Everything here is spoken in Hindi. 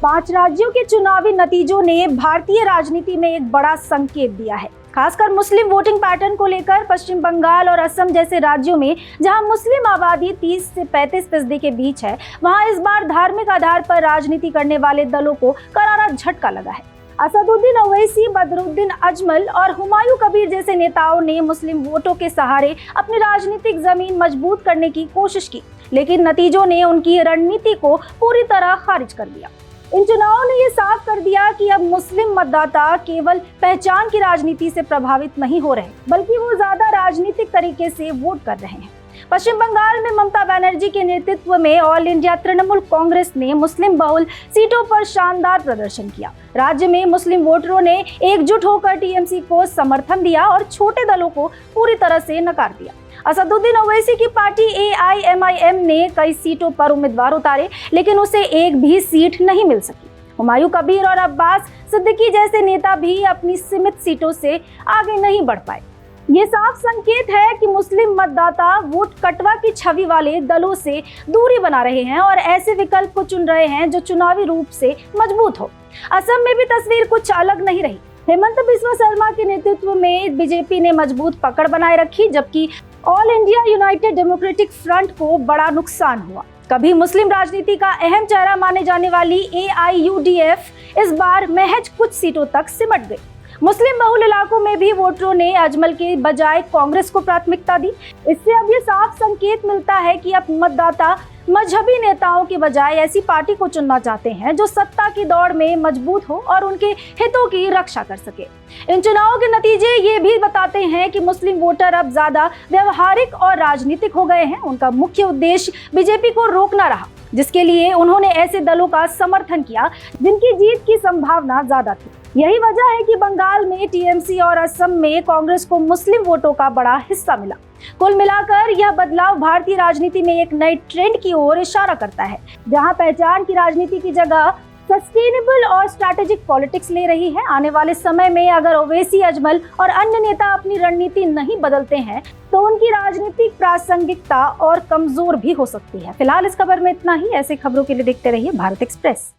5 राज्यों के चुनावी नतीजों ने भारतीय राजनीति में एक बड़ा संकेत दिया है। खासकर मुस्लिम वोटिंग पैटर्न को लेकर पश्चिम बंगाल और असम जैसे राज्यों में जहां मुस्लिम आबादी 30 से 35% के बीच है, वहां इस बार धार्मिक आधार पर राजनीति करने वाले दलों को करारा झटका लगा है। असदुद्दीन ओवैसी, बदरुद्दीन अजमल और हुमायूं कबीर जैसे नेताओं ने मुस्लिम वोटों के सहारे अपनी राजनीतिक जमीन मजबूत करने की कोशिश की, लेकिन नतीजों ने उनकी रणनीति को पूरी तरह खारिज कर दिया। इन चुनावों ने ये साफ कर दिया कि अब मुस्लिम मतदाता केवल पहचान की राजनीति से प्रभावित नहीं हो रहे, बल्कि वो ज्यादा राजनीतिक तरीके से वोट कर रहे हैं। पश्चिम बंगाल में ममता बनर्जी के नेतृत्व में ऑल इंडिया तृणमूल कांग्रेस ने मुस्लिम बहुल सीटों पर शानदार प्रदर्शन किया। राज्य में मुस्लिम वोटरों ने एकजुट होकर टीएमसी को समर्थन दिया और छोटे दलों को पूरी तरह से नकार दिया। असदुद्दीन ओवैसी की पार्टी एआईएमआईएम ने कई सीटों पर उम्मीदवार उतारे, लेकिन उसे एक भी सीट नहीं मिल सकी। हुमायूं कबीर और अब्बास सिद्दीकी जैसे नेता भी अपनी सीमित सीटों से आगे नहीं बढ़ पाए। ये साफ संकेत है कि मुस्लिम मतदाता वोट कटवा की छवि वाले दलों से दूरी बना रहे हैं और ऐसे विकल्प को चुन रहे हैं जो चुनावी रूप से मजबूत हो। असम में भी तस्वीर कुछ अलग नहीं रही। हेमंत बिस्वा शर्मा के नेतृत्व में बीजेपी ने मजबूत पकड़ बनाए रखी, जबकि all India United democratic front को बड़ा नुकसान हुआ। कभी मुस्लिम राजनीति का अहम चेहरा माने जाने वाली एआईयूडीएफ इस बार महज कुछ सीटों तक सिमट गई। मुस्लिम बहुल इलाकों में भी वोटरों ने अजमल के बजाय कांग्रेस को प्राथमिकता दी। इससे अब ये साफ संकेत मिलता है कि अब मतदाता मजहबी नेताओं के बजाय ऐसी पार्टी को चुनना चाहते हैं जो सत्ता की दौड़ में मजबूत हो और उनके हितों की रक्षा कर सके। इन चुनावों के नतीजे ये भी बताते हैं कि मुस्लिम वोटर अब ज्यादा व्यवहारिक और राजनीतिक हो गए हैं। उनका मुख्य उद्देश्य बीजेपी को रोकना रहा, जिसके लिए उन्होंने ऐसे दलों का समर्थन किया जिनकी जीत की संभावना ज्यादा थी। यही वजह है कि बंगाल में टीएमसी और असम में कांग्रेस को मुस्लिम वोटों का बड़ा हिस्सा मिला। कुल मिलाकर यह बदलाव भारतीय राजनीति में एक नए ट्रेंड की ओर इशारा करता है, जहां पहचान की राजनीति की जगह सस्टेनेबल और स्ट्रैटेजिक पॉलिटिक्स ले रही है। आने वाले समय में अगर ओवैसी, अजमल और अन्य नेता अपनी रणनीति नहीं बदलते हैं तो उनकी राजनीतिक प्रासंगिकता और कमजोर भी हो सकती है। फिलहाल इस खबर में इतना ही। ऐसे खबरों के लिए देखते रहिए भारत एक्सप्रेस।